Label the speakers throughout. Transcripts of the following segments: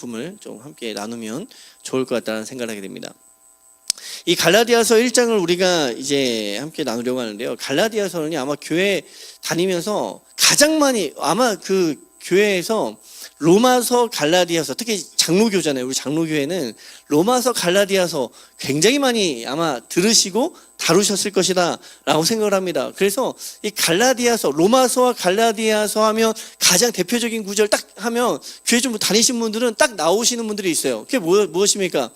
Speaker 1: 부분을 좀 함께 나누면 좋을 것 같다는 생각을 하게 됩니다. 이 갈라디아서 1장을 우리가 이제 함께 나누려고 하는데요. 갈라디아서는 아마 교회 다니면서 가장 많이 아마 그 교회에서 로마서, 갈라디아서, 특히 장로교잖아요. 우리 장로교회는 로마서, 갈라디아서 굉장히 많이 아마 들으시고 다루셨을 것이다 라고 생각을 합니다. 그래서 이 갈라디아서, 로마서와 갈라디아서 하면 가장 대표적인 구절 딱 하면 교회 좀 다니신 분들은 딱 나오시는 분들이 있어요. 그게 무엇입니까?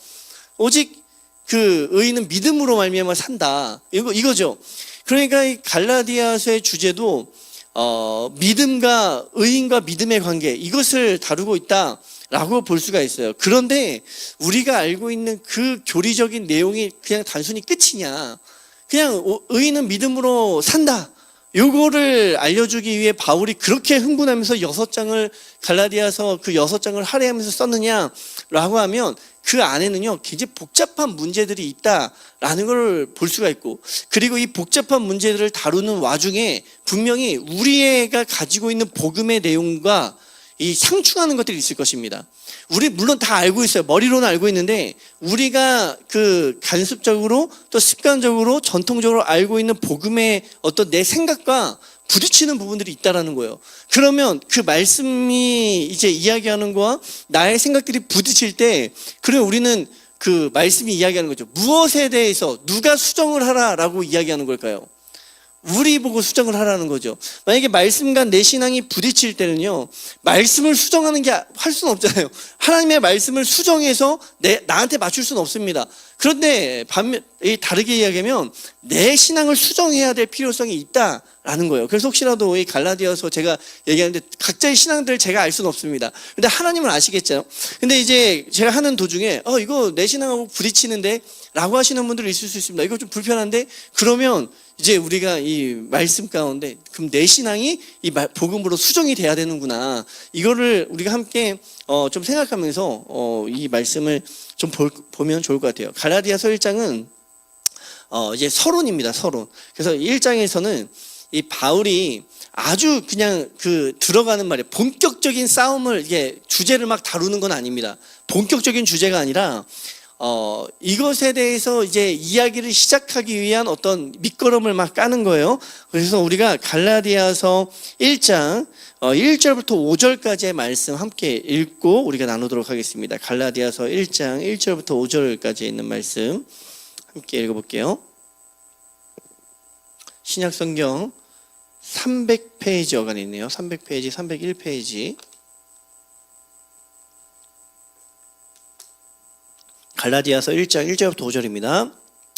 Speaker 1: 오직 그 의인은 믿음으로 말미암아 산다. 이거죠. 그러니까 이 갈라디아서의 주제도 믿음과 의인과 믿음의 관계, 이것을 다루고 있다라고 볼 수가 있어요. 그런데 우리가 알고 있는 그 교리적인 내용이 그냥 단순히 끝이냐? 그냥 의인은 믿음으로 산다. 요거를 알려주기 위해 바울이 그렇게 흥분하면서 6장을 갈라디아서 그 6장을 할애하면서 썼느냐라고 하면 그 안에는요 굉장히 복잡한 문제들이 있다라는 걸 볼 수가 있고, 그리고 이 복잡한 문제들을 다루는 와중에 분명히 우리가 가지고 있는 복음의 내용과 이 상충하는 것들이 있을 것입니다. 우리 물론 다 알고 있어요. 머리로는 알고 있는데 우리가 그 간습적으로 또 습관적으로 전통적으로 알고 있는 복음의 어떤 내 생각과 부딪히는 부분들이 있다라는 거예요. 그러면 그 말씀이 이제 이야기하는 거와 나의 생각들이 부딪힐 때, 그래 우리는 그 말씀이 이야기하는 거죠. 무엇에 대해서 누가 수정을 하라라고 이야기하는 걸까요? 우리 보고 수정을 하라는 거죠. 만약에 말씀과 내 신앙이 부딪힐 때는요, 말씀을 수정하는 게 할 수는 없잖아요. 하나님의 말씀을 수정해서 나한테 맞출 수는 없습니다. 그런데 다르게 이야기하면 내 신앙을 수정해야 될 필요성이 있다라는 거예요. 그래서 혹시라도 이 갈라디아서 제가 얘기하는데 각자의 신앙들을 제가 알 수는 없습니다. 근데 하나님은 아시겠죠. 근데 이제 제가 하는 도중에 이거 내 신앙하고 부딪히는데 라고 하시는 분들이 있을 수 있습니다. 이거 좀 불편한데, 그러면 이제 우리가 이 말씀 가운데 그럼 내 신앙이 이 복음으로 수정이 돼야 되는구나, 이거를 우리가 함께 좀 생각하면서 이 말씀을 좀 보면 좋을 것 같아요. 갈라디아서 1장은 이제 서론입니다. 서론. 그래서 1장에서는 이 바울이 아주 그냥 그 들어가는 말이에요. 본격적인 싸움을 이게 주제를 막 다루는 건 아닙니다. 본격적인 주제가 아니라 이것에 대해서 이제 이야기를 시작하기 위한 어떤 밑거름을 막 까는 거예요. 그래서 우리가 갈라디아서 1장 1절부터 5절까지의 말씀 함께 읽고 우리가 나누도록 하겠습니다. 갈라디아서 1장 1절부터 5절까지 있는 말씀 함께 읽어볼게요. 신약성경 300페이지 어간이 있네요. 300페이지, 301페이지. 갈라디아서 1장 1절부터 5절입니다.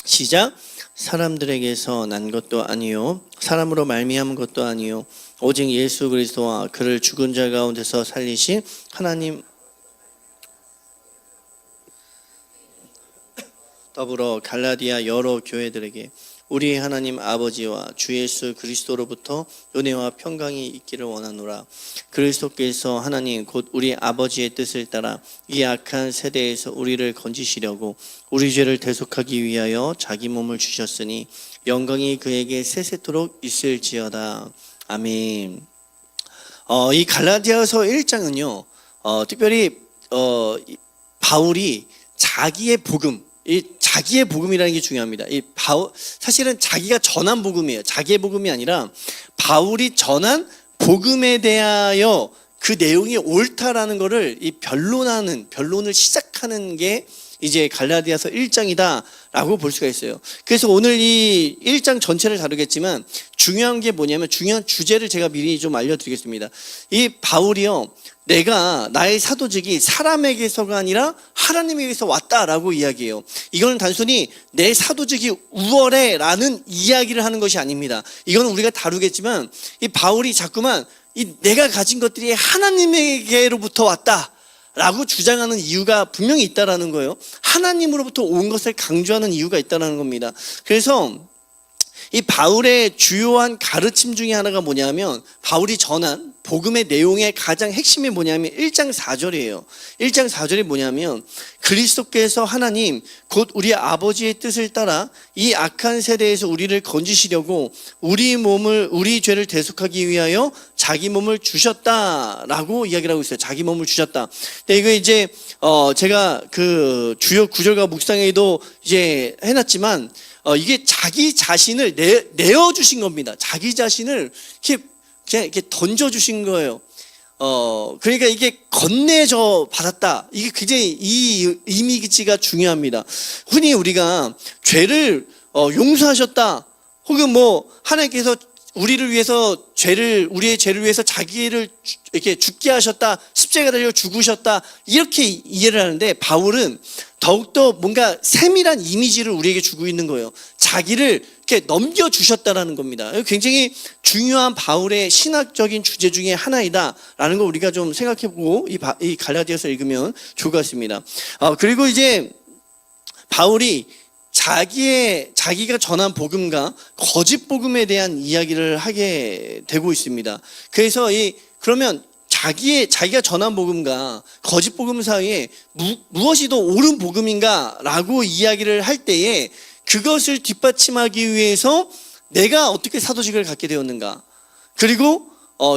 Speaker 1: 시작. 사람들에게서 난 것도 아니요 사람으로 말미암은 것도 아니요 오직 예수 그리스도와 그를 죽은 자 가운데서 살리신 하나님, 더불어 갈라디아 여러 교회들에게 우리 하나님 아버지와 주 예수 그리스도로부터 은혜와 평강이 있기를 원하노라. 그리스도께서 하나님 곧 우리 아버지의 뜻을 따라 이 악한 세대에서 우리를 건지시려고 우리 죄를 대속하기 위하여 자기 몸을 주셨으니 영광이 그에게 세세토록 있을지어다. 아멘. 이 갈라디아서 1장은요 특별히 바울이 자기의 복음, 이 자기의 복음이라는 게 중요합니다. 사실은 자기가 전한 복음이에요. 자기의 복음이 아니라 바울이 전한 복음에 대하여 그 내용이 옳다라는 것을 이 변론을 시작하는 게 이제 갈라디아서 1장이다라고 볼 수가 있어요. 그래서 오늘 이 1장 전체를 다루겠지만 중요한 게 뭐냐면, 중요한 주제를 제가 미리 좀 알려드리겠습니다. 이 바울이요, 내가 나의 사도직이 사람에게서가 아니라 하나님에게서 왔다라고 이야기해요. 이거는 단순히 내 사도직이 우월해라는 이야기를 하는 것이 아닙니다. 이거는 우리가 다루겠지만 이 바울이 자꾸만 내가 가진 것들이 하나님에게로부터 왔다라고 주장하는 이유가 분명히 있다라는 거예요. 하나님으로부터 온 것을 강조하는 이유가 있다라는 겁니다. 그래서 이 바울의 주요한 가르침 중에 하나가 뭐냐면 바울이 전한 복음의 내용의 가장 핵심이 뭐냐면 1장 4절이에요. 1장 4절이 뭐냐면 그리스도께서 하나님 곧 우리 아버지의 뜻을 따라 이 악한 세대에서 우리를 건지시려고 우리 죄를 대속하기 위하여 자기 몸을 주셨다라고 이야기를 하고 있어요. 자기 몸을 주셨다. 근데 이거 이제 제가 그 주요 구절과 묵상에도 이제 해놨지만 이게 자기 자신을 내어 주신 겁니다. 자기 자신을 이렇게 던져 주신 거예요. 그러니까 이게 건네져 받았다. 이게 굉장히 이 이미지가 중요합니다. 흔히 우리가 죄를 용서하셨다. 혹은 뭐 하나님께서 우리를 위해서 우리의 죄를 위해서 자기를 이렇게 죽게 하셨다. 십자가 달려 죽으셨다. 이렇게 이해를 하는데 바울은 더욱더 뭔가 세밀한 이미지를 우리에게 주고 있는 거예요. 자기를 이렇게 넘겨주셨다라는 겁니다. 굉장히 중요한 바울의 신학적인 주제 중에 하나이다라는 걸 우리가 좀 생각해보고 이 갈라디아서 읽으면 좋을 것 같습니다. 그리고 이제 바울이 자기가 전한 복음과 거짓 복음에 대한 이야기를 하게 되고 있습니다. 그래서 그러면 자기가 전한 복음과 거짓 복음 사이에 무엇이 더 옳은 복음인가라고 이야기를 할 때에 그것을 뒷받침하기 위해서 내가 어떻게 사도직을 갖게 되었는가. 그리고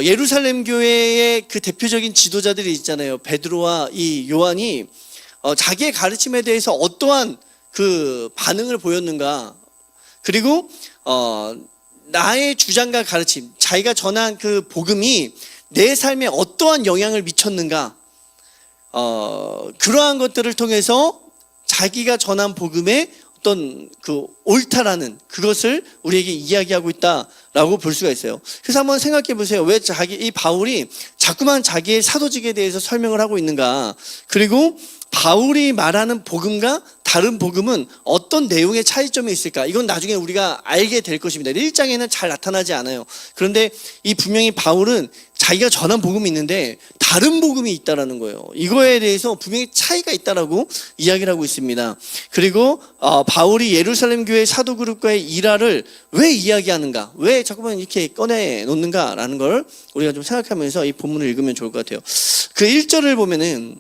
Speaker 1: 예루살렘 교회의 그 대표적인 지도자들이 있잖아요. 베드로와 이 요한이 자기의 가르침에 대해서 어떠한 그 반응을 보였는가. 그리고 나의 주장과 가르침, 자기가 전한 그 복음이 내 삶에 어떠한 영향을 미쳤는가. 그러한 것들을 통해서 자기가 전한 복음의 어떤 그 옳다라는 그것을 우리에게 이야기하고 있다라고 볼 수가 있어요. 그래서 한번 생각해 보세요. 왜 이 바울이 자꾸만 자기의 사도직에 대해서 설명을 하고 있는가. 그리고 바울이 말하는 복음과 다른 복음은 어떤 내용의 차이점이 있을까? 이건 나중에 우리가 알게 될 것입니다. 1장에는 잘 나타나지 않아요. 그런데 이 분명히 바울은 자기가 전한 복음이 있는데 다른 복음이 있다라는 거예요. 이거에 대해서 분명히 차이가 있다라고 이야기를 하고 있습니다. 그리고 바울이 예루살렘 교회 사도 그룹과의 일화를 왜 이야기하는가? 왜 자꾸만 이렇게 꺼내 놓는가라는 걸 우리가 좀 생각하면서 이 본문을 읽으면 좋을 것 같아요. 그 1절을 보면은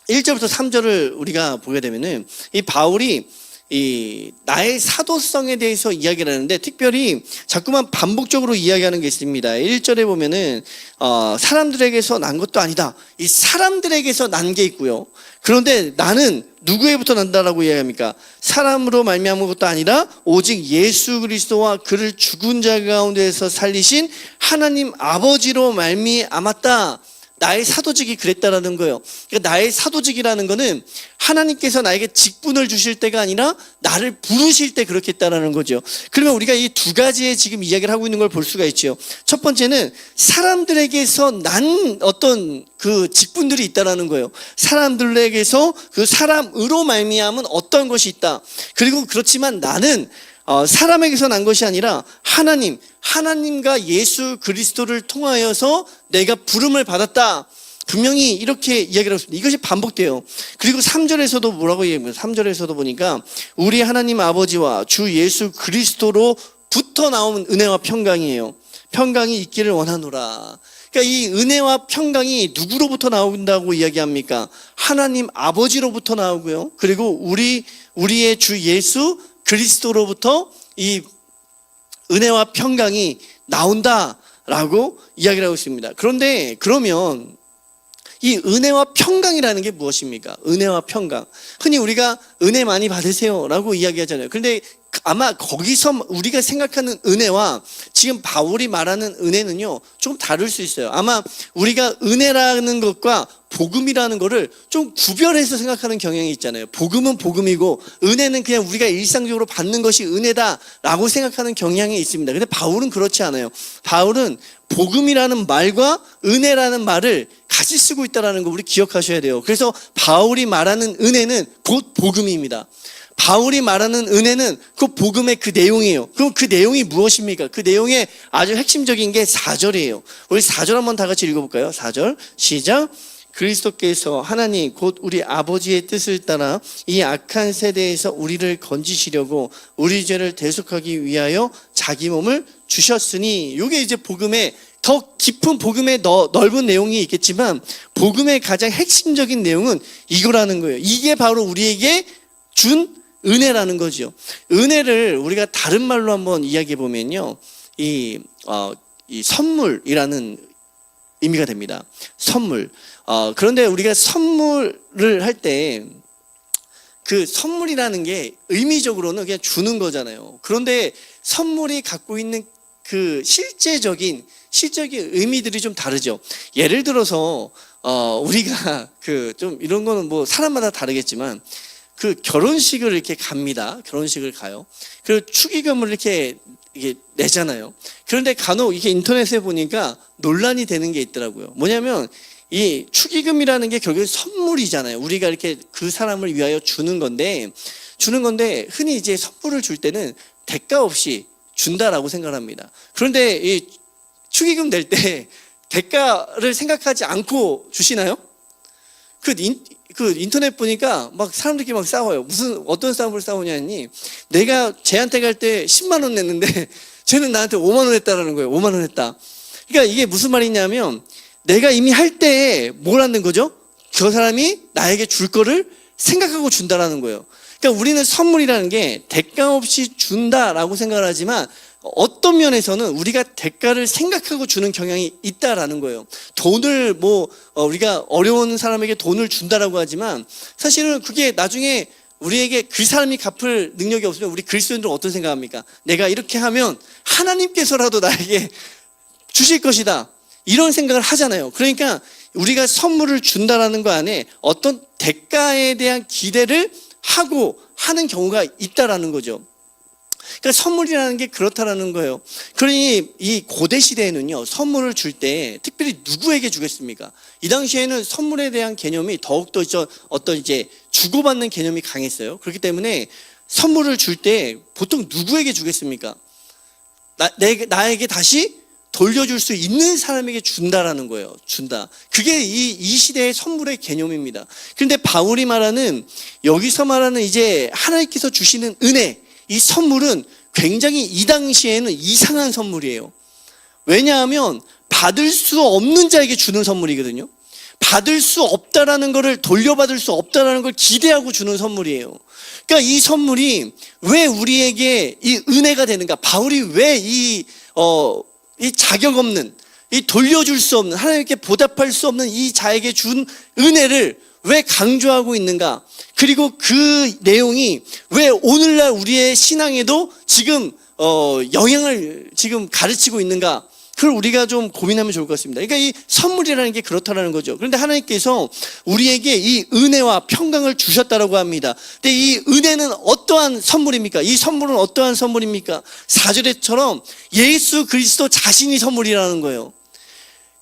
Speaker 1: 1절부터 3절을 우리가 보게 되면은 이 바울이 나의 사도성에 대해서 이야기를 하는데 특별히 자꾸만 반복적으로 이야기하는 게 있습니다. 1절에 보면은 사람들에게서 난 것도 아니다. 이 사람들에게서 난 게 있고요. 그런데 나는 누구에부터 난다라고 이야기합니까? 사람으로 말미암은 것도 아니라 오직 예수 그리스도와 그를 죽은 자 가운데서 살리신 하나님 아버지로 말미암았다. 나의 사도직이 그랬다라는 거예요. 그러니까 나의 사도직이라는 거는 하나님께서 나에게 직분을 주실 때가 아니라 나를 부르실 때 그렇게 했다라는 거죠. 그러면 우리가 이 두 가지의 지금 이야기를 하고 있는 걸 볼 수가 있죠. 첫 번째는 사람들에게서 난 어떤 그 직분들이 있다라는 거예요. 사람들에게서 그 사람으로 말미암은 어떤 것이 있다. 그리고 그렇지만 나는 사람에게서 난 것이 아니라 하나님과 예수 그리스도를 통하여서 내가 부름을 받았다. 분명히 이렇게 이야기를 하고 있습니다. 이것이 반복돼요. 그리고 3절에서도 뭐라고 얘기합니까? 3절에서도 보니까 우리 하나님 아버지와 주 예수 그리스도로부터 나오는 은혜와 평강이에요. 평강이 있기를 원하노라. 그러니까 이 은혜와 평강이 누구로부터 나온다고 이야기합니까? 하나님 아버지로부터 나오고요. 그리고 우리의 주 예수 그리스도로부터 이 은혜와 평강이 나온다라고 이야기를 하고 있습니다. 그런데 그러면 이 은혜와 평강이라는 게 무엇입니까? 은혜와 평강. 흔히 우리가 은혜 많이 받으세요라고 이야기하잖아요. 그런데 아마 거기서 우리가 생각하는 은혜와 지금 바울이 말하는 은혜는요 조금 다를 수 있어요. 아마 우리가 은혜라는 것과 복음이라는 거를 좀 구별해서 생각하는 경향이 있잖아요. 복음은 복음이고 은혜는 그냥 우리가 일상적으로 받는 것이 은혜다라고 생각하는 경향이 있습니다. 근데 바울은 그렇지 않아요. 바울은 복음이라는 말과 은혜라는 말을 같이 쓰고 있다는 거 우리 기억하셔야 돼요. 그래서 바울이 말하는 은혜는 곧 복음입니다. 바울이 말하는 은혜는 그 복음의 그 내용이에요. 그럼 그 내용이 무엇입니까? 그 내용의 아주 핵심적인 게 4절이에요. 우리 4절 한번 다 같이 읽어볼까요? 4절 시작. 그리스도께서 하나님 곧 우리 아버지의 뜻을 따라 이 악한 세대에서 우리를 건지시려고 우리 죄를 대속하기 위하여 자기 몸을 주셨으니, 이게 이제 복음의 더 깊은 복음의 넓은 내용이 있겠지만 복음의 가장 핵심적인 내용은 이거라는 거예요. 이게 바로 우리에게 준 은혜라는 거죠. 은혜를 우리가 다른 말로 한번 이야기해 보면요, 이 선물이라는 의미가 됩니다. 선물. 그런데 우리가 선물을 할 때 그 선물이라는 게 의미적으로는 그냥 주는 거잖아요. 그런데 선물이 갖고 있는 그 실제적인 의미들이 좀 다르죠. 예를 들어서 우리가 그 좀 이런 거는 뭐 사람마다 다르겠지만 그 결혼식을 이렇게 갑니다. 결혼식을 가요. 그 축의금을 이렇게 내잖아요. 그런데 간혹 이게 인터넷에 보니까 논란이 되는 게 있더라고요. 뭐냐면 이 축의금이라는 게 결국에 선물이잖아요. 우리가 이렇게 그 사람을 위하여 주는 건데 흔히 이제 선물을 줄 때는 대가 없이 준다라고 생각합니다. 그런데 이 축의금 낼 때 대가를 생각하지 않고 주시나요? 그 인터넷 보니까 막 사람들끼리 막 싸워요. 어떤 싸움을 싸우냐니, 내가 쟤한테 갈 때 10만 원 냈는데 쟤는 나한테 5만 원 했다라는 거예요. 5만 원 했다. 그러니까 이게 무슨 말이냐면 내가 이미 할 때 뭘 하는 거죠? 저 사람이 나에게 줄 거를 생각하고 준다라는 거예요. 그러니까 우리는 선물이라는 게 대가 없이 준다라고 생각을 하지만 어떤 면에서는 우리가 대가를 생각하고 주는 경향이 있다라는 거예요. 돈을 우리가 어려운 사람에게 돈을 준다라고 하지만 사실은 그게 나중에 우리에게 그 사람이 갚을 능력이 없으면 우리 그리스도인들은 어떤 생각합니까? 내가 이렇게 하면 하나님께서라도 나에게 주실 것이다, 이런 생각을 하잖아요. 그러니까 우리가 선물을 준다라는 거 안에 어떤 대가에 대한 기대를 하고 하는 경우가 있다라는 거죠. 그러니까 선물이라는 게 그렇다라는 거예요. 그러니 이 고대 시대에는요, 선물을 줄 때 특별히 누구에게 주겠습니까? 이 당시에는 선물에 대한 개념이 더욱더 어떤 이제 주고받는 개념이 강했어요. 그렇기 때문에 선물을 줄 때 보통 누구에게 주겠습니까? 나에게 다시 돌려줄 수 있는 사람에게 준다라는 거예요. 준다. 그게 이 시대의 선물의 개념입니다. 그런데 바울이 여기서 말하는 이제 하나님께서 주시는 은혜, 이 선물은 굉장히 이 당시에는 이상한 선물이에요. 왜냐하면 받을 수 없는 자에게 주는 선물이거든요. 받을 수 없다라는 것을 돌려받을 수 없다라는 걸 기대하고 주는 선물이에요. 그러니까 이 선물이 왜 우리에게 이 은혜가 되는가? 바울이 왜 이 자격 없는, 이 돌려줄 수 없는, 하나님께 보답할 수 없는 이 자에게 준 은혜를 왜 강조하고 있는가? 그리고 그 내용이 왜 오늘날 우리의 신앙에도 지금 영향을 지금 가르치고 있는가? 그걸 우리가 좀 고민하면 좋을 것 같습니다. 그러니까 이 선물이라는 게 그렇다라는 거죠. 그런데 하나님께서 우리에게 이 은혜와 평강을 주셨다라고 합니다. 근데 이 은혜는 어떠한 선물입니까? 이 선물은 어떠한 선물입니까? 4절에처럼 예수 그리스도 자신이 선물이라는 거예요.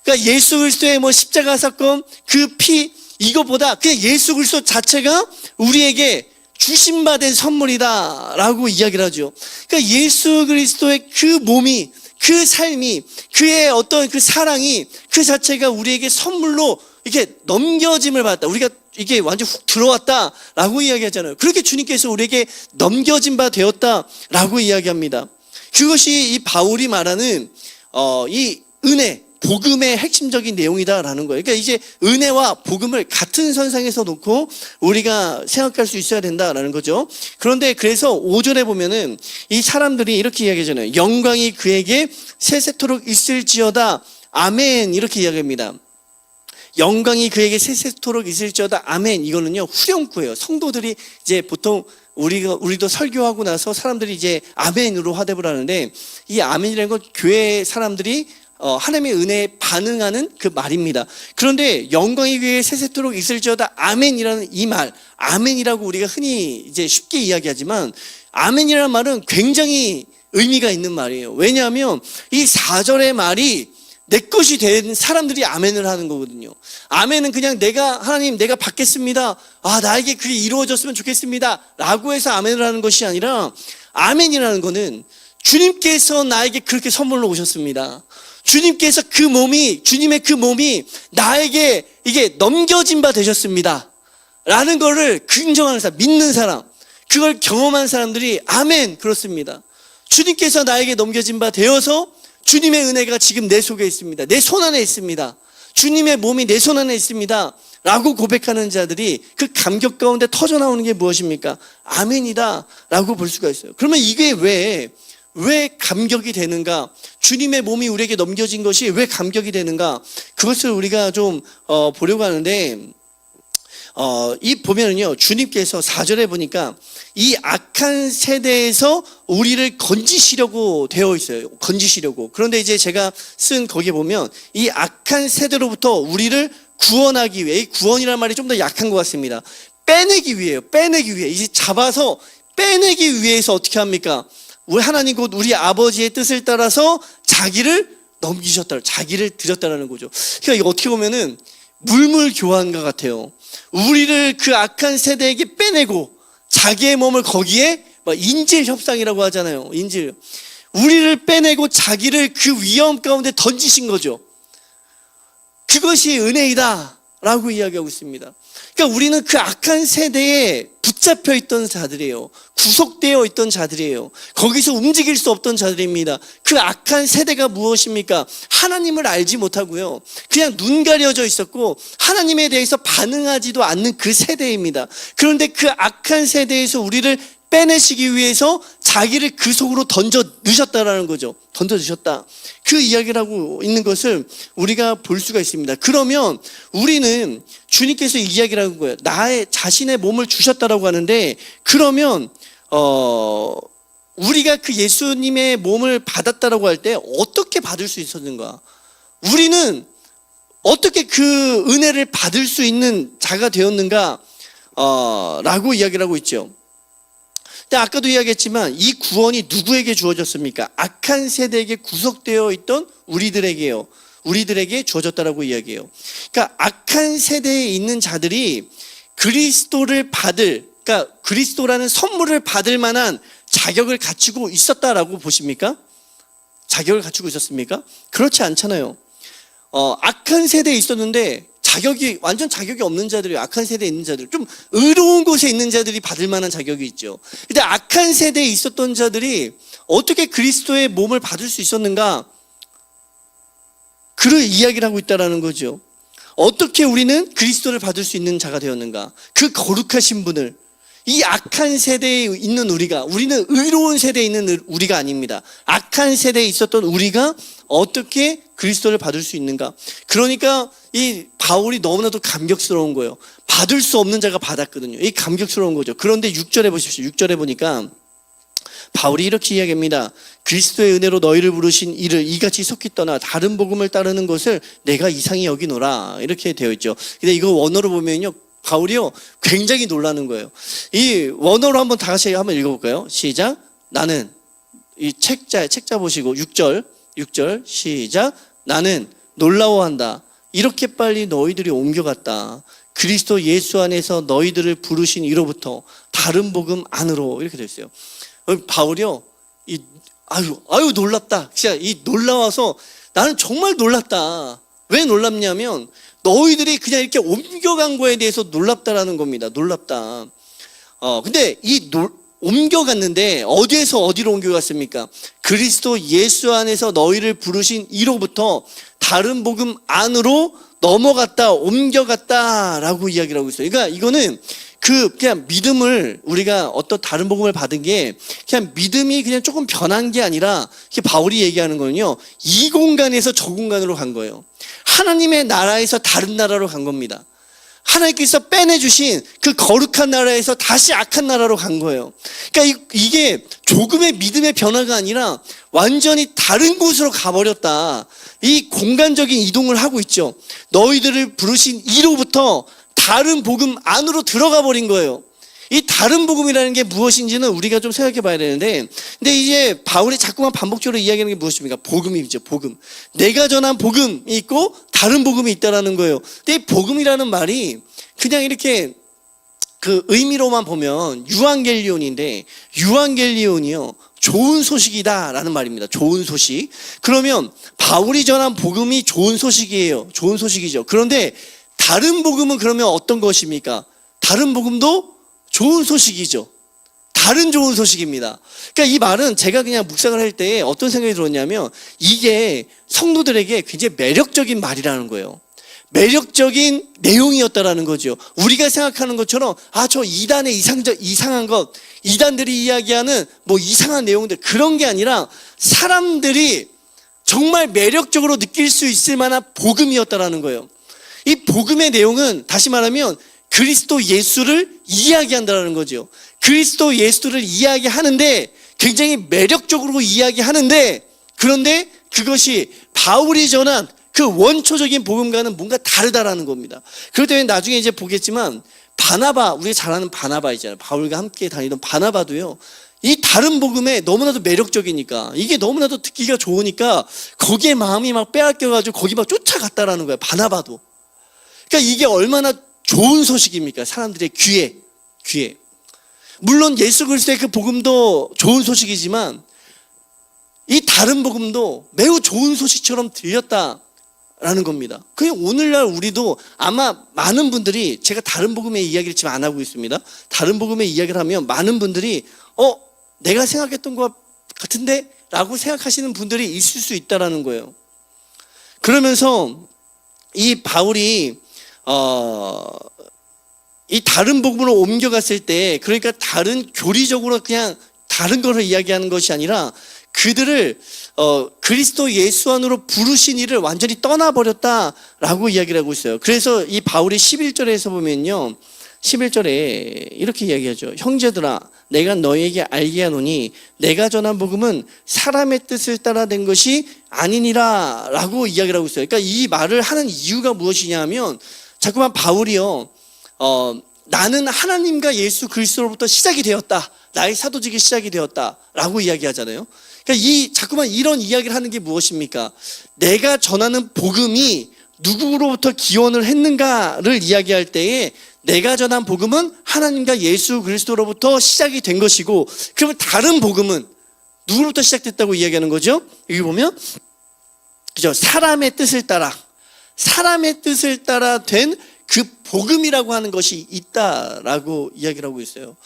Speaker 1: 그러니까 예수 그리스도의 십자가 사건, 그 피, 이것보다 그냥 예수 그리스도 자체가 우리에게 주신받은 선물이다라고 이야기를 하죠. 그러니까 예수 그리스도의 그 몸이, 그 삶이, 그의 어떤 그 사랑이 그 자체가 우리에게 선물로 이렇게 넘겨짐을 받았다. 우리가 이게 완전 훅 들어왔다라고 이야기하잖아요. 그렇게 주님께서 우리에게 넘겨진 바 되었다라고 이야기합니다. 그것이 이 바울이 말하는 이 은혜, 복음의 핵심적인 내용이다라는 거예요. 그러니까 이제 은혜와 복음을 같은 선상에서 놓고 우리가 생각할 수 있어야 된다라는 거죠. 그런데 그래서 5절에 보면은 이 사람들이 이렇게 이야기하잖아요. 영광이 그에게 세세토록 있을지어다 아멘, 이렇게 이야기합니다. 영광이 그에게 세세토록 있을지어다 아멘. 이거는요 후렴구예요. 성도들이 이제 보통 우리도 설교하고 나서 사람들이 이제 아멘으로 화답을 하는데, 이 아멘이라는 건 교회 사람들이 하나님의 은혜에 반응하는 그 말입니다. 그런데 영광이 그에게 세세토록 있을지어다 아멘이라는 이 말, 아멘이라고 우리가 흔히 이제 쉽게 이야기하지만 아멘이라는 말은 굉장히 의미가 있는 말이에요. 왜냐하면 이 4절의 말이 내 것이 된 사람들이 아멘을 하는 거거든요. 아멘은 그냥 하나님 내가 받겠습니다, 나에게 그게 이루어졌으면 좋겠습니다 라고 해서 아멘을 하는 것이 아니라, 아멘이라는 거는 주님께서 나에게 그렇게 선물로 오셨습니다. 주님께서 주님의 그 몸이 나에게 이게 넘겨진 바 되셨습니다 라는 거를 긍정하는 사람, 믿는 사람, 그걸 경험한 사람들이 아멘 그렇습니다. 주님께서 나에게 넘겨진 바 되어서 주님의 은혜가 지금 내 속에 있습니다. 내 손 안에 있습니다. 주님의 몸이 내 손 안에 있습니다 라고 고백하는 자들이 그 감격 가운데 터져나오는 게 무엇입니까? 아멘이다 라고 볼 수가 있어요. 그러면 이게 왜 감격이 되는가? 주님의 몸이 우리에게 넘겨진 것이 왜 감격이 되는가? 그것을 우리가 좀 보려고 하는데, 이 보면은요, 주님께서 4절에 보니까 이 악한 세대에서 우리를 건지시려고 되어 있어요. 건지시려고. 그런데 이제 제가 쓴 거기에 보면 이 악한 세대로부터 우리를 구원하기 위해, 이 구원이라는 말이 좀 더 약한 것 같습니다. 빼내기 위해요. 빼내기 위해. 이제 잡아서 빼내기 위해서 어떻게 합니까? 우리 하나님 곧 우리 아버지의 뜻을 따라서 자기를 넘기셨다, 자기를 드렸다라는 거죠. 그러니까 이거 어떻게 보면은 물물 교환과 같아요. 우리를 그 악한 세대에게 빼내고 자기의 몸을 거기에 인질 협상이라고 하잖아요. 인질. 우리를 빼내고 자기를 그 위험 가운데 던지신 거죠. 그것이 은혜이다 라고 이야기하고 있습니다. 그러니까 우리는 그 악한 세대에 붙잡혀 있던 자들이에요. 구속되어 있던 자들이에요. 거기서 움직일 수 없던 자들입니다. 그 악한 세대가 무엇입니까? 하나님을 알지 못하고요, 그냥 눈 가려져 있었고 하나님에 대해서 반응하지도 않는 그 세대입니다. 그런데 그 악한 세대에서 우리를 빼내시기 위해서 자기를 그 속으로 던져 넣으셨다라는 거죠. 던져 넣으셨다. 그 이야기를 하고 있는 것을 우리가 볼 수가 있습니다. 그러면 우리는 주님께서 이 이야기를 하는 거예요. 나의 자신의 몸을 주셨다라고 하는데, 그러면 우리가 그 예수님의 몸을 받았다라고 할 때 어떻게 받을 수 있었는가? 우리는 어떻게 그 은혜를 받을 수 있는 자가 되었는가? 라고 이야기를 하고 있죠. 근데 아까도 이야기했지만 이 구원이 누구에게 주어졌습니까? 악한 세대에게 구속되어 있던 우리들에게요. 우리들에게 주어졌다라고 이야기해요. 그러니까 악한 세대에 있는 자들이 그리스도를 받을, 그러니까 그리스도라는 선물을 받을 만한 자격을 갖추고 있었다라고 보십니까? 자격을 갖추고 있었습니까? 그렇지 않잖아요. 악한 세대에 있었는데 완전 자격이 없는 자들이, 악한 세대에 있는 자들, 좀 의로운 곳에 있는 자들이 받을 만한 자격이 있죠. 근데 악한 세대에 있었던 자들이 어떻게 그리스도의 몸을 받을 수 있었는가? 그런 이야기를 하고 있다라는 거죠. 어떻게 우리는 그리스도를 받을 수 있는 자가 되었는가? 그 거룩하신 분을, 이 악한 세대에 있는 우리는 의로운 세대에 있는 우리가 아닙니다. 악한 세대에 있었던 우리가 어떻게 그리스도를 받을 수 있는가? 그러니까 이 바울이 너무나도 감격스러운 거예요. 받을 수 없는 자가 받았거든요. 이 감격스러운 거죠. 그런데 6절에 보십시오. 6절에 보니까 바울이 이렇게 이야기합니다. 그리스도의 은혜로 너희를 부르신 이를 이같이 속히 떠나 다른 복음을 따르는 것을 내가 이상히 여기노라, 이렇게 되어 있죠. 근데 이거 원어로 보면요, 바울이요 굉장히 놀라는 거예요. 이 원어로 한번 다 같이 한번 읽어볼까요? 시작. 나는, 이 책자 보시고 6절 시작. 나는 놀라워한다. 이렇게 빨리 너희들이 옮겨갔다. 그리스도 예수 안에서 너희들을 부르신 이로부터 다른 복음 안으로, 이렇게 되어 있어요. 바울이요, 아유 놀랍다. 진짜 이 놀라워서 나는 정말 놀랐다. 왜 놀랍냐면 너희들이 그냥 이렇게 옮겨간 거에 대해서 놀랍다라는 겁니다. 놀랍다. 근데 옮겨갔는데 어디에서 어디로 옮겨갔습니까? 그리스도 예수 안에서 너희를 부르신 이로부터 다른 복음 안으로 넘어갔다, 옮겨갔다라고 이야기를 하고 있어요. 그러니까 이거는 그냥 믿음을, 우리가 어떤 다른 복음을 받은 게 그냥 믿음이 그냥 조금 변한 게 아니라, 바울이 얘기하는 거는요, 이 공간에서 저 공간으로 간 거예요. 하나님의 나라에서 다른 나라로 간 겁니다. 하나님께서 빼내주신 그 거룩한 나라에서 다시 악한 나라로 간 거예요. 그러니까 이게 조금의 믿음의 변화가 아니라 완전히 다른 곳으로 가버렸다. 이 공간적인 이동을 하고 있죠. 너희들을 부르신 이로부터 다른 복음 안으로 들어가 버린 거예요. 이 다른 복음이라는 게 무엇인지는 우리가 좀 생각해 봐야 되는데, 근데 이제 바울이 자꾸만 반복적으로 이야기하는 게 무엇입니까? 복음이죠, 복음. 내가 전한 복음이 있고 다른 복음이 있다라는 거예요. 근데 이 복음이라는 말이 그냥 이렇게 그 의미로만 보면 유앙겔리온인데, 유앙겔리온이요, 좋은 소식이다라는 말입니다. 좋은 소식. 그러면 바울이 전한 복음이 좋은 소식이에요. 좋은 소식이죠. 그런데 다른 복음은 그러면 어떤 것입니까? 다른 복음도 좋은 소식이죠. 다른 좋은 소식입니다. 그러니까 이 말은 제가 그냥 묵상을 할 때 어떤 생각이 들었냐면 이게 성도들에게 굉장히 매력적인 말이라는 거예요. 매력적인 내용이었다라는 거죠. 우리가 생각하는 것처럼 저 이단의 이상한 것, 이단들이 이야기하는 뭐 이상한 내용들, 그런 게 아니라 사람들이 정말 매력적으로 느낄 수 있을 만한 복음이었다라는 거예요. 이 복음의 내용은 다시 말하면 그리스도 예수를 이야기한다는 거죠. 그리스도 예수를 이야기하는데 굉장히 매력적으로 이야기하는데, 그런데 그것이 바울이 전한 그 원초적인 복음과는 뭔가 다르다라는 겁니다. 그렇기 때문에 나중에 이제 보겠지만 바나바, 우리가 잘 아는 바나바 있잖아요. 바울과 함께 다니던 바나바도요, 이 다른 복음에 너무나도 매력적이니까, 이게 너무나도 듣기가 좋으니까 거기에 마음이 막 빼앗겨가지고 거기 막 쫓아갔다라는 거예요. 바나바도. 그러니까 이게 얼마나 좋은 소식입니까? 사람들의 귀에. 물론 예수 그리스도의 그 복음도 좋은 소식이지만 이 다른 복음도 매우 좋은 소식처럼 들렸다라는 겁니다. 그냥 오늘날 우리도 아마 많은 분들이, 제가 다른 복음의 이야기를 지금 안 하고 있습니다. 다른 복음의 이야기를 하면 많은 분들이 내가 생각했던 것 같은데? 라고 생각하시는 분들이 있을 수 있다라는 거예요. 그러면서 이 바울이 이 다른 복음으로 옮겨갔을 때, 그러니까 다른 교리적으로 그냥 다른 것을 이야기하는 것이 아니라 그들을 그리스도 예수 안으로 부르신 이를 완전히 떠나버렸다라고 이야기를 하고 있어요. 그래서 이 바울이 11절에서 보면요, 11절에 이렇게 이야기하죠. 형제들아, 내가 너희에게 알게 하노니 내가 전한 복음은 사람의 뜻을 따라 된 것이 아니니라 라고 이야기를 하고 있어요. 그러니까 이 말을 하는 이유가 무엇이냐 하면, 자꾸만 바울이요, 나는 하나님과 예수 그리스도로부터 시작이 되었다, 나의 사도직이 시작이 되었다 라고 이야기하잖아요. 그러니까 자꾸만 이런 이야기를 하는 게 무엇입니까? 내가 전하는 복음이 누구로부터 기원을 했는가를 이야기할 때에 내가 전한 복음은 하나님과 예수 그리스도로부터 시작이 된 것이고, 그러면 다른 복음은 누구로부터 시작됐다고 이야기하는 거죠? 여기 보면 그죠? 사람의 뜻을 따라 된 그 복음이라고 하는 것이 있다라고 이야기를 하고 있어요.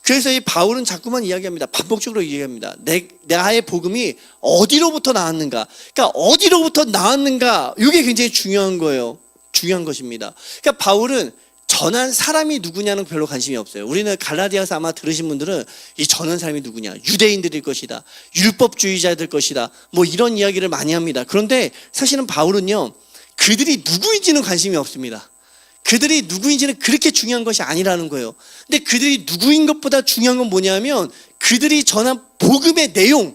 Speaker 1: 그래서 이 바울은 자꾸만 이야기합니다. 반복적으로 이야기합니다. 나의 복음이 어디로부터 나왔는가? 그러니까 어디로부터 나왔는가? 이게 굉장히 중요한 거예요. 중요한 것입니다. 그러니까 바울은 전한 사람이 누구냐는 별로 관심이 없어요. 우리는 갈라디아서 아마 들으신 분들은 이 전한 사람이 누구냐, 유대인들일 것이다, 율법주의자들 것이다, 뭐 이런 이야기를 많이 합니다. 그런데 사실은 바울은요, 그들이 누구인지는 관심이 없습니다. 그들이 누구인지는 그렇게 중요한 것이 아니라는 거예요. 근데 그들이 누구인 것보다 중요한 건 뭐냐면 그들이 전한 복음의 내용,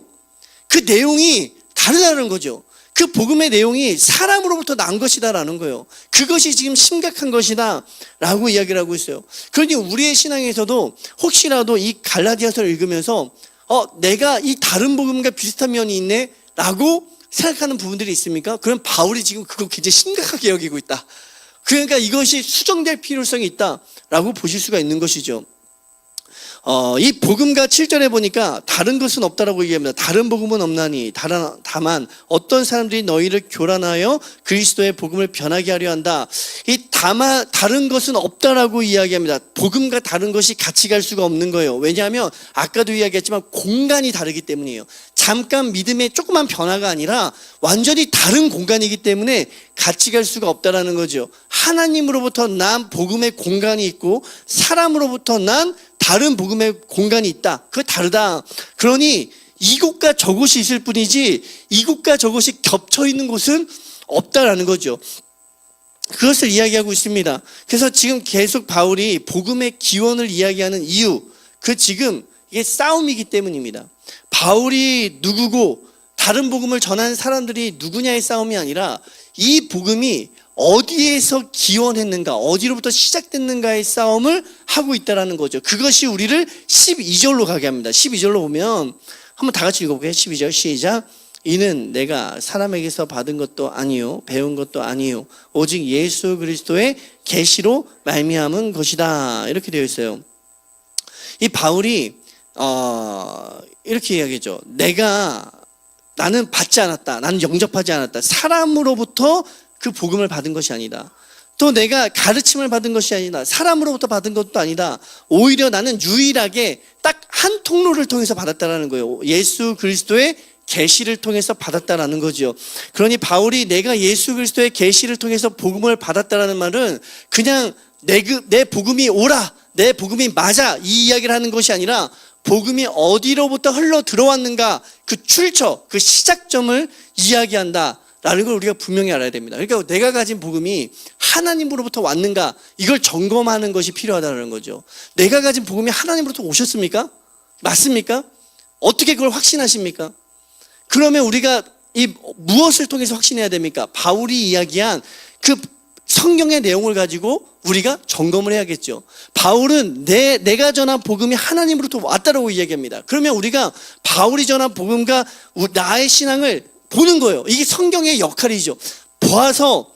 Speaker 1: 그 내용이 다르다는 거죠. 그 복음의 내용이 사람으로부터 난 것이다라는 거예요. 그것이 지금 심각한 것이다 라고 이야기를 하고 있어요. 그러니 우리의 신앙에서도 혹시라도 이 갈라디아서를 읽으면서 내가 이 다른 복음과 비슷한 면이 있네 라고 생각하는 부분들이 있습니까? 그럼 바울이 지금 그거 굉장히 심각하게 여기고 있다. 그러니까 이것이 수정될 필요성이 있다라고 보실 수가 있는 것이죠. 이 복음과 7절에 보니까 다른 것은 없다라고 얘기합니다. 다른 복음은 없나니 다만 어떤 사람들이 너희를 교란하여 그리스도의 복음을 변하게 하려 한다. 다른 것은 없다라고 이야기합니다. 복음과 다른 것이 같이 갈 수가 없는 거예요. 왜냐하면 아까도 이야기했지만 공간이 다르기 때문이에요. 잠깐 믿음의 조그만 변화가 아니라 완전히 다른 공간이기 때문에 같이 갈 수가 없다라는 거죠. 하나님으로부터 난 복음의 공간이 있고 사람으로부터 난 다른 복음의 공간이 있다. 그거 다르다. 그러니 이곳과 저곳이 있을 뿐이지 이곳과 저곳이 겹쳐 있는 곳은 없다라는 거죠. 그것을 이야기하고 있습니다. 그래서 지금 계속 바울이 복음의 기원을 이야기하는 이유, 지금 이게 싸움이기 때문입니다. 바울이 누구고 다른 복음을 전하는 사람들이 누구냐의 싸움이 아니라 이 복음이 어디에서 기원했는가, 어디로부터 시작됐는가의 싸움을 하고 있다는 거죠. 그것이 우리를 12절로 가게 합니다. 12절로 보면 한번 다 같이 읽어볼게요. 12절 시작. 이는 내가 사람에게서 받은 것도 아니요 배운 것도 아니요 오직 예수 그리스도의 계시로 말미암은 것이다. 이렇게 되어 있어요. 이 바울이 이렇게 이야기하죠. 나는 받지 않았다. 나는 영접하지 않았다. 사람으로부터 그 복음을 받은 것이 아니다. 또 내가 가르침을 받은 것이 아니다. 사람으로부터 받은 것도 아니다. 오히려 나는 유일하게 딱 한 통로를 통해서 받았다라는 거예요. 예수 그리스도의 계시를 통해서 받았다라는 거죠. 그러니 바울이 내가 예수 그리스도의 계시를 통해서 복음을 받았다라는 말은 그냥 내 복음이 옳아, 내 복음이 맞아 이 이야기를 하는 것이 아니라 복음이 어디로부터 흘러 들어왔는가 그 출처, 그 시작점을 이야기한다 라는 걸 우리가 분명히 알아야 됩니다. 그러니까 내가 가진 복음이 하나님으로부터 왔는가 이걸 점검하는 것이 필요하다는 거죠. 내가 가진 복음이 하나님으로부터 오셨습니까? 맞습니까? 어떻게 그걸 확신하십니까? 그러면 우리가 이 무엇을 통해서 확신해야 됩니까? 바울이 이야기한 그 성경의 내용을 가지고 우리가 점검을 해야겠죠. 바울은 내가 전한 복음이 하나님으로부터 왔다라고 이야기합니다. 그러면 우리가 바울이 전한 복음과 나의 신앙을 보는 거예요. 이게 성경의 역할이죠. 보아서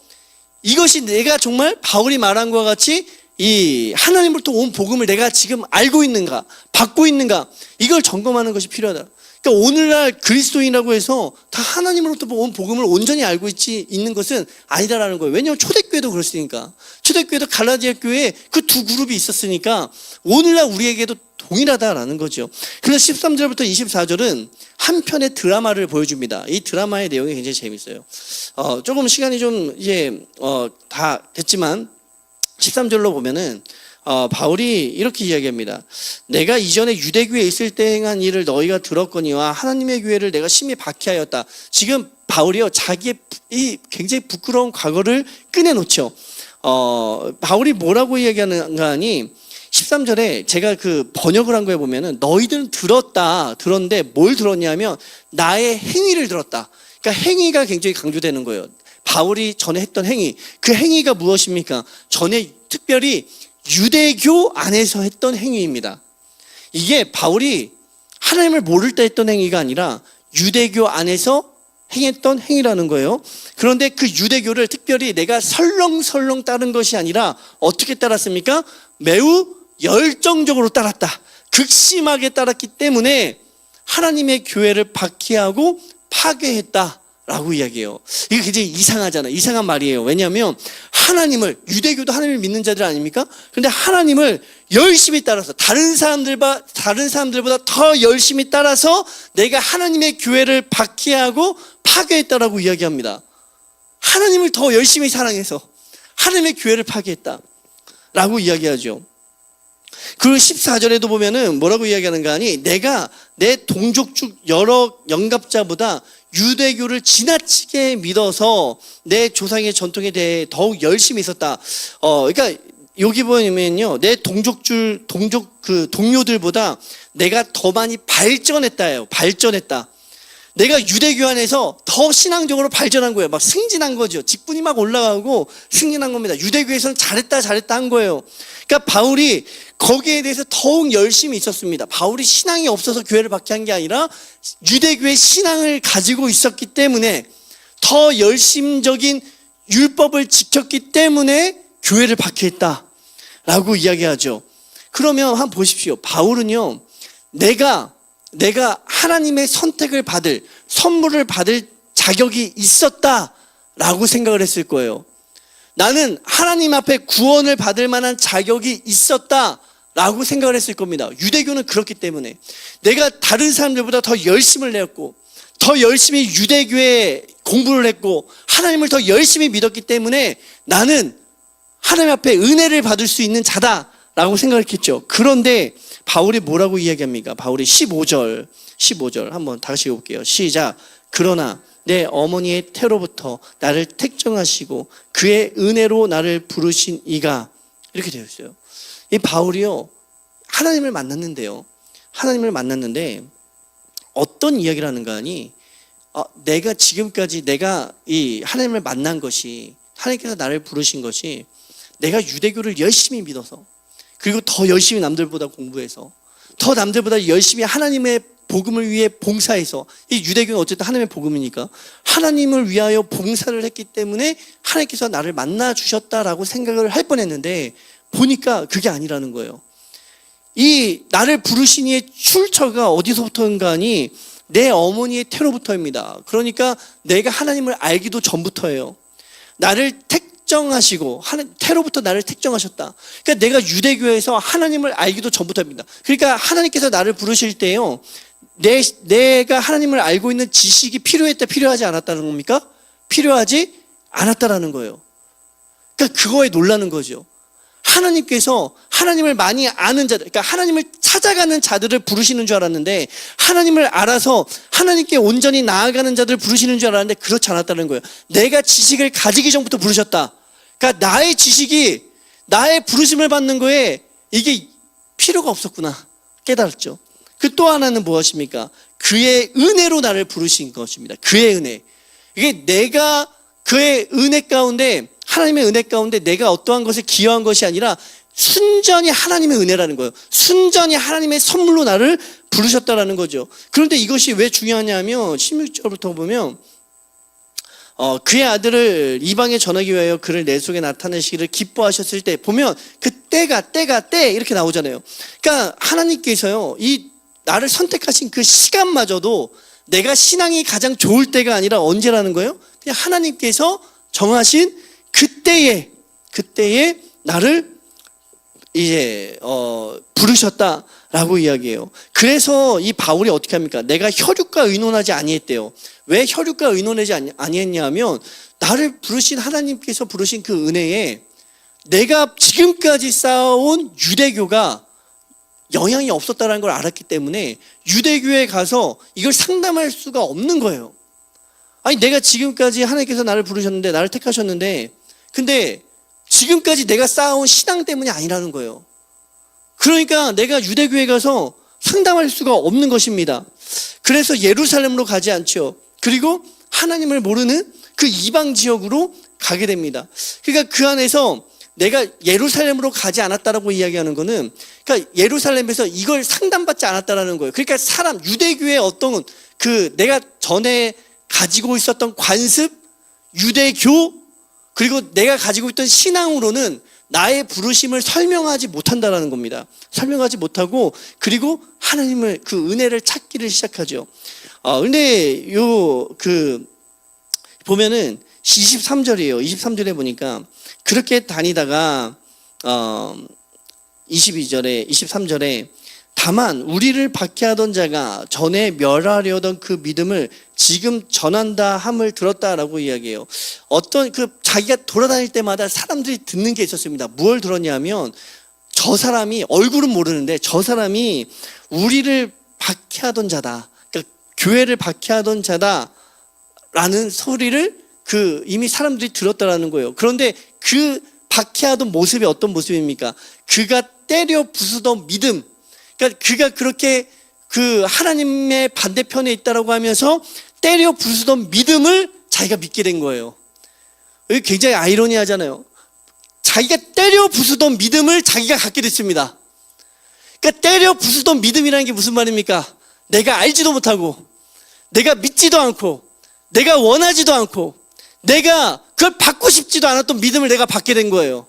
Speaker 1: 이것이 내가 정말 바울이 말한 것과 같이 이 하나님으로부터 온 복음을 내가 지금 알고 있는가, 받고 있는가, 이걸 점검하는 것이 필요하다. 그러니까 오늘날 그리스도인이라고 해서 다 하나님으로부터 온 복음을 온전히 알고 있는 것은 아니다라는 거예요. 왜냐하면 초대교회도 그렇으니까. 초대교회도 갈라디아 교회에 그 두 그룹이 있었으니까 오늘날 우리에게도 동일하다라는 거죠. 그래서 13절부터 24절은 한 편의 드라마를 보여줍니다. 이 드라마의 내용이 굉장히 재밌어요. 조금 시간이 좀 이제 다 됐지만 13절로 보면은 바울이 이렇게 이야기합니다. 내가 이전에 유대교회에 있을 때 행한 일을 너희가 들었거니와 하나님의 교회를 내가 심히 박해하였다. 지금 바울이요 자기의 이 굉장히 부끄러운 과거를 꺼내놓죠. 바울이 뭐라고 이야기하는가 하니 13절에 제가 그 번역을 한 거에 보면은 너희들은 들었는데 뭘 들었냐면 나의 행위를 들었다. 그러니까 행위가 굉장히 강조되는 거예요. 바울이 전에 했던 행위, 그 행위가 무엇입니까? 전에 특별히 유대교 안에서 했던 행위입니다. 이게 바울이 하나님을 모를 때 했던 행위가 아니라 유대교 안에서 행했던 행위라는 거예요. 그런데 그 유대교를 특별히 내가 설렁설렁 따른 것이 아니라 어떻게 따랐습니까? 매우 열정적으로 따랐다. 극심하게 따랐기 때문에 하나님의 교회를 박해하고 파괴했다 라고 이야기해요. 이게 굉장히 이상하잖아요. 이상한 말이에요. 왜냐하면 하나님을, 유대교도 하나님을 믿는 자들 아닙니까? 그런데 하나님을 열심히 따라서 다른 사람들보다 더 열심히 따라서 내가 하나님의 교회를 박해하고 파괴했다라고 이야기합니다. 하나님을 더 열심히 사랑해서 하나님의 교회를 파괴했다 라고 이야기하죠. 그리고 14절에도 보면은 뭐라고 이야기하는가 하니 내가 내 동족 중 여러 영갑자보다 유대교를 지나치게 믿어서 내 조상의 전통에 대해 더욱 열심히 있었다. 그러니까 여기 보면요, 내 동족 그 동료들보다 내가 더 많이 발전했다예요. 발전했다. 내가 유대교 안에서 더 신앙적으로 발전한 거예요. 막 승진한 거죠. 직분이 막 올라가고 승진한 겁니다. 유대교에서는 잘했다 한 거예요. 그러니까 바울이 거기에 대해서 더욱 열심히 있었습니다. 바울이 신앙이 없어서 교회를 박해한 게 아니라 유대교의 신앙을 가지고 있었기 때문에 더 열심적인 율법을 지켰기 때문에 교회를 박해했다라고 이야기하죠. 그러면 한번 보십시오. 바울은요, 내가 하나님의 선택을 받을, 선물을 받을 자격이 있었다라고 생각을 했을 거예요. 나는 하나님 앞에 구원을 받을 만한 자격이 있었다라고 생각을 했을 겁니다. 유대교는 그렇기 때문에 내가 다른 사람들보다 더 열심을 내었고 더 열심히 유대교에 공부를 했고 하나님을 더 열심히 믿었기 때문에 나는 하나님 앞에 은혜를 받을 수 있는 자다라고 생각했겠죠. 그런데 바울이 뭐라고 이야기합니까? 바울이 15절 한번 다시 볼게요. 시작. 그러나 내 어머니의 태로부터 나를 택정하시고 그의 은혜로 나를 부르신 이가, 이렇게 되어 있어요. 이 바울이요, 하나님을 만났는데 어떤 이야기를 하는가 하니 내가 지금까지 내가 이 하나님을 만난 것이, 하나님께서 나를 부르신 것이 내가 유대교를 열심히 믿어서, 그리고 더 열심히 남들보다 공부해서, 더 남들보다 열심히 하나님의 복음을 위해 봉사해서, 이 유대교는 어쨌든 하나님의 복음이니까 하나님을 위하여 봉사를 했기 때문에 하나님께서 나를 만나 주셨다라고 생각을 할 뻔했는데 보니까 그게 아니라는 거예요. 이 나를 부르신 이의 출처가 어디서부터인가 하니 내 어머니의 태로부터입니다. 그러니까 내가 하나님을 알기도 전부터예요. 나를 택정하시고 태로부터 나를 택정하셨다. 그러니까 내가 유대교에서 하나님을 알기도 전부터입니다. 그러니까 하나님께서 나를 부르실 때요, 내가 하나님을 알고 있는 지식이 필요했다, 필요하지 않았다는 겁니까? 필요하지 않았다라는 거예요. 그러니까 그거에 놀라는 거죠. 하나님께서 하나님을 많이 아는 자들, 그러니까 하나님을 찾아가는 자들을 부르시는 줄 알았는데, 하나님을 알아서 하나님께 온전히 나아가는 자들을 부르시는 줄 알았는데 그렇지 않았다는 거예요. 내가 지식을 가지기 전부터 부르셨다. 그러니까 나의 지식이 나의 부르심을 받는 거에 이게 필요가 없었구나 깨달았죠. 그 또 하나는 무엇입니까? 그의 은혜로 나를 부르신 것입니다. 그의 은혜. 이게 내가 그의 은혜 가운데, 하나님의 은혜 가운데 내가 어떠한 것을 기여한 것이 아니라 순전히 하나님의 은혜라는 거예요. 순전히 하나님의 선물로 나를 부르셨다라는 거죠. 그런데 이것이 왜 중요하냐면 16절부터 보면 그의 아들을 이방에 전하기 위하여 그를 내 속에 나타내시기를 기뻐하셨을 때 보면 그 때가 이렇게 나오잖아요. 그러니까 하나님께서요, 이 나를 선택하신 그 시간마저도 내가 신앙이 가장 좋을 때가 아니라 언제라는 거예요? 그냥 하나님께서 정하신 그때에 나를 이제 부르셨다라고 이야기해요. 그래서 이 바울이 어떻게 합니까? 내가 혈육과 의논하지 아니했대요. 왜 혈육과 의논하지 아니했냐면 나를 부르신 하나님께서 부르신 그 은혜에 내가 지금까지 쌓아온 유대교가 영향이 없었다는 걸 알았기 때문에 유대교에 가서 이걸 상담할 수가 없는 거예요. 아니 내가 지금까지 하나님께서 나를 부르셨는데, 나를 택하셨는데, 근데 지금까지 내가 쌓아온 신앙 때문이 아니라는 거예요. 그러니까 내가 유대교에 가서 상담할 수가 없는 것입니다. 그래서 예루살렘으로 가지 않죠. 그리고 하나님을 모르는 그 이방 지역으로 가게 됩니다. 그러니까 그 안에서 내가 예루살렘으로 가지 않았다라고 이야기하는 거는, 그러니까 예루살렘에서 이걸 상담받지 않았다라는 거예요. 그러니까 유대교의 어떤 그 내가 전에 가지고 있었던 관습, 유대교, 그리고 내가 가지고 있던 신앙으로는 나의 부르심을 설명하지 못한다라는 겁니다. 설명하지 못하고, 그리고 하나님을, 그 은혜를 찾기를 시작하죠. 근데 보면은 23절이에요. 23절에 보니까 그렇게 다니다가 23절에 다만 우리를 박해하던 자가 전에 멸하려던 그 믿음을 지금 전한다 함을 들었다라고 이야기해요. 어떤 자기가 돌아다닐 때마다 사람들이 듣는 게 있었습니다. 무엇을 들었냐면 저 사람이, 얼굴은 모르는데 저 사람이 우리를 박해하던 자다, 그러니까 교회를 박해하던 자다라는 소리를 이미 사람들이 들었다라는 거예요. 그런데 그 박해하던 모습이 어떤 모습입니까? 그가 때려 부수던 믿음, 그러니까 그가 그렇게 하나님의 반대편에 있다라고 하면서 때려 부수던 믿음을 자기가 믿게 된 거예요. 여기 굉장히 아이러니하잖아요. 자기가 때려 부수던 믿음을 자기가 갖게 됐습니다. 그러니까 때려 부수던 믿음이라는 게 무슨 말입니까? 내가 알지도 못하고, 내가 믿지도 않고, 내가 원하지도 않고, 내가 그걸 받고 싶지도 않았던 믿음을 내가 받게 된 거예요.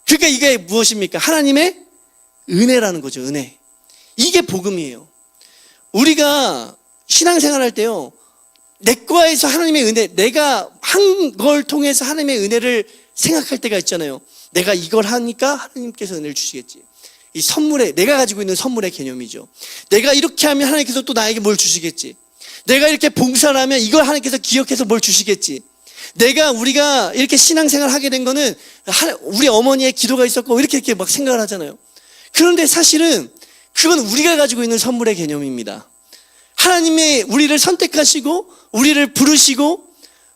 Speaker 1: 그러니까 이게 무엇입니까? 하나님의 은혜라는 거죠. 은혜. 이게 복음이에요. 우리가 신앙생활 할 때요, 내과에서 하나님의 은혜, 내가 한 걸 통해서 하나님의 은혜를 생각할 때가 있잖아요. 내가 이걸 하니까 하나님께서 은혜를 주시겠지. 이 선물에, 내가 가지고 있는 선물의 개념이죠. 내가 이렇게 하면 하나님께서 또 나에게 뭘 주시겠지. 내가 이렇게 봉사를 하면 이걸 하나님께서 기억해서 뭘 주시겠지. 우리가 이렇게 신앙생활 하게 된 거는 우리 어머니의 기도가 있었고 이렇게 막 생각을 하잖아요. 그런데 사실은 그건 우리가 가지고 있는 선물의 개념입니다. 하나님의 우리를 선택하시고 우리를 부르시고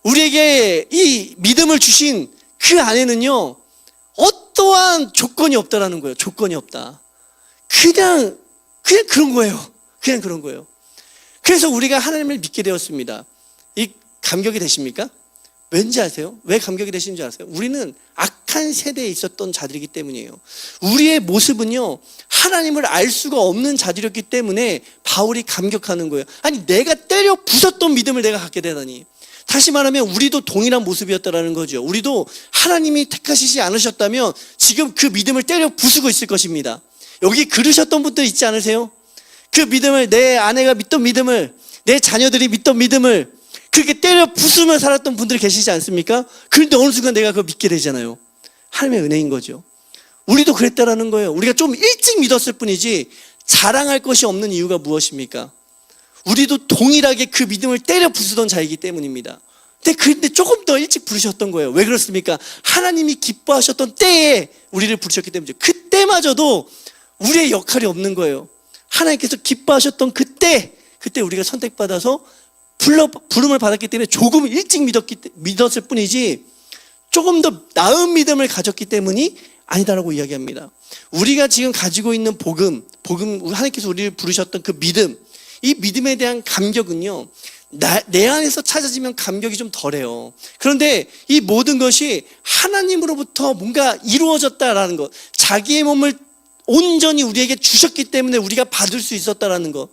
Speaker 1: 우리에게 이 믿음을 주신 그 안에는요, 어떠한 조건이 없다라는 거예요. 조건이 없다. 그냥 그런 거예요. 그냥 그런 거예요. 그래서 우리가 하나님을 믿게 되었습니다. 이 감격이 되십니까? 왠지 아세요? 왜 감격이 되시는 줄 아세요? 우리는 악한 세대에 있었던 자들이기 때문이에요. 우리의 모습은요, 하나님을 알 수가 없는 자들이었기 때문에 바울이 감격하는 거예요. 아니, 내가 때려 부쉈던 믿음을 내가 갖게 되다니. 다시 말하면 우리도 동일한 모습이었다라는 거죠. 우리도 하나님이 택하시지 않으셨다면 지금 그 믿음을 때려 부수고 있을 것입니다. 여기 그러셨던 분들 있지 않으세요? 그 믿음을, 내 아내가 믿던 믿음을, 내 자녀들이 믿던 믿음을, 그렇게 때려 부수며 살았던 분들이 계시지 않습니까? 그런데 어느 순간 내가 그걸 믿게 되잖아요. 하나님의 은혜인 거죠. 우리도 그랬다라는 거예요. 우리가 좀 일찍 믿었을 뿐이지 자랑할 것이 없는 이유가 무엇입니까? 우리도 동일하게 그 믿음을 때려 부수던 자이기 때문입니다. 근데 조금 더 일찍 부르셨던 거예요. 왜 그렇습니까? 하나님이 기뻐하셨던 때에 우리를 부르셨기 때문이죠. 그때마저도 우리의 역할이 없는 거예요. 하나님께서 기뻐하셨던 그때 우리가 선택받아서 부름을 받았기 때문에 조금 일찍 믿었을 뿐이지 조금 더 나은 믿음을 가졌기 때문이 아니다라고 이야기합니다. 우리가 지금 가지고 있는 복음, 하나님께서 우리를 부르셨던 그 믿음, 이 믿음에 대한 감격은요, 내 안에서 찾아지면 감격이 좀 덜해요. 그런데 이 모든 것이 하나님으로부터 뭔가 이루어졌다라는 것, 자기의 몸을 온전히 우리에게 주셨기 때문에 우리가 받을 수 있었다라는 것,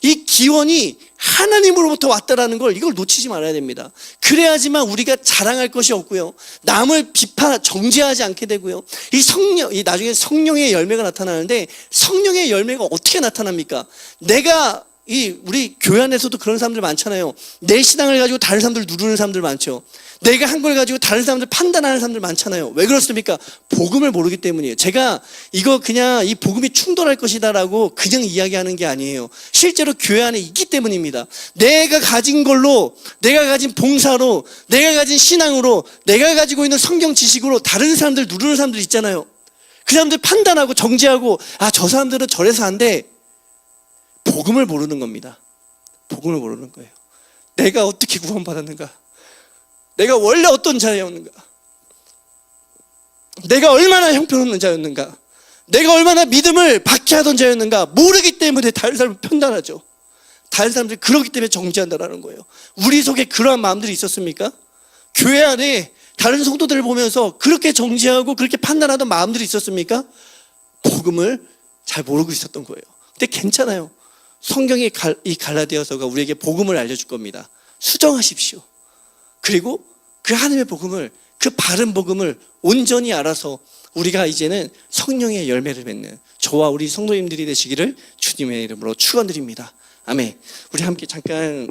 Speaker 1: 이 기원이 하나님으로부터 왔다라는 걸, 이걸 놓치지 말아야 됩니다. 그래야지만 우리가 자랑할 것이 없고요, 남을 정죄하지 않게 되고요, 나중에 성령의 열매가 나타나는데, 성령의 열매가 어떻게 나타납니까? 우리 교회 안에서도 그런 사람들 많잖아요. 내 신앙을 가지고 다른 사람들 누르는 사람들 많죠. 내가 한 걸 가지고 다른 사람들 판단하는 사람들 많잖아요. 왜 그렇습니까? 복음을 모르기 때문이에요. 제가 이거 그냥 이 복음이 충돌할 것이다라고 그냥 이야기하는 게 아니에요. 실제로 교회 안에 있기 때문입니다. 내가 가진 걸로, 내가 가진 봉사로, 내가 가진 신앙으로, 내가 가지고 있는 성경 지식으로 다른 사람들 누르는 사람들 있잖아요. 그 사람들 판단하고 정죄하고, 저 사람들은 저래서 안 돼. 복음을 모르는 겁니다. 복음을 모르는 거예요. 내가 어떻게 구원받았는가? 내가 원래 어떤 자였는가? 내가 얼마나 형편없는 자였는가? 내가 얼마나 믿음을 박해하던 자였는가? 모르기 때문에 다른 사람을 편단하죠. 다른 사람들이 그러기 때문에 정죄한다라는 거예요. 우리 속에 그러한 마음들이 있었습니까? 교회 안에 다른 성도들을 보면서 그렇게 정죄하고 그렇게 판단하던 마음들이 있었습니까? 복음을 잘 모르고 있었던 거예요. 근데 괜찮아요. 성경의 이 갈라디아서가 우리에게 복음을 알려줄 겁니다. 수정하십시오. 그리고 그 하나님의 복음을, 그 바른 복음을 온전히 알아서 우리가 이제는 성령의 열매를 맺는 저와 우리 성도님들이 되시기를 주님의 이름으로 축원드립니다. 아멘. 우리 함께 잠깐